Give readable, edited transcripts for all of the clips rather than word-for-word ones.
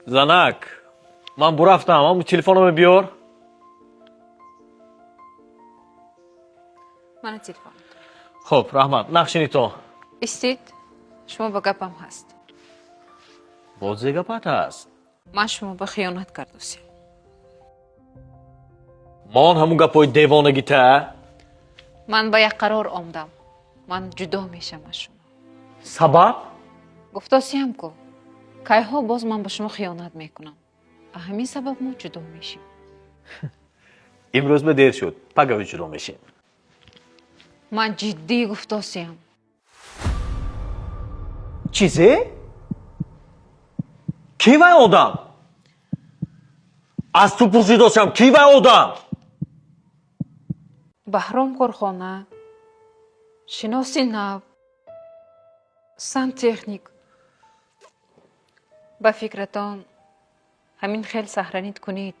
Zanak, man bu raftam, bu telefonumu biyor. Mana telefon. Xo'p, rahmat. Naqshini to. Istid? Shuma ba gapam hast. Bo'zga gap است. Man shuma ba xiyonat kardosim. Man hamu gapoy devonagita. Man ba yak qaror omdam. Man judo misham az shuma. Sabab? Guftosiyam ku. Kayho boz man ba shuma xiyonat mekunam. Hamин sabab ma judo mishim. امروز به دیر شد. پگاه جلو میشیم. Man jiddiy guftosiyam. چیزی؟ کی وای آدم؟ از تو پرسیدم کی وای آدم؟ Bahrom Korxona, shinosi nav, santexnik. Ба фикратон ҳамин хел саҳранит кунед.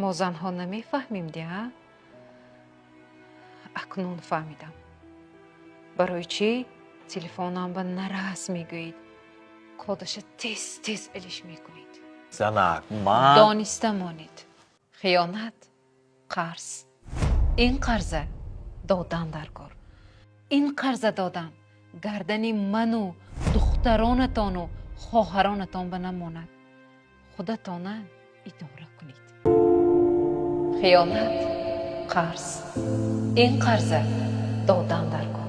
Мо занҳо намефаҳмем дия? Акнун фаҳмидам. Барои чӣ телефонам ба нарас мегӯед? Кодаша тез илиш мекунед. زنک من дониста монед. Хиёнат, қарз. Ин қарза додан дар кор. Ин қарза додан гардани ману духтаронатону хоҳаронатон ба намонад. худатона идора кунед. Хиёнат, қарз. Ин қарза додан дар кор.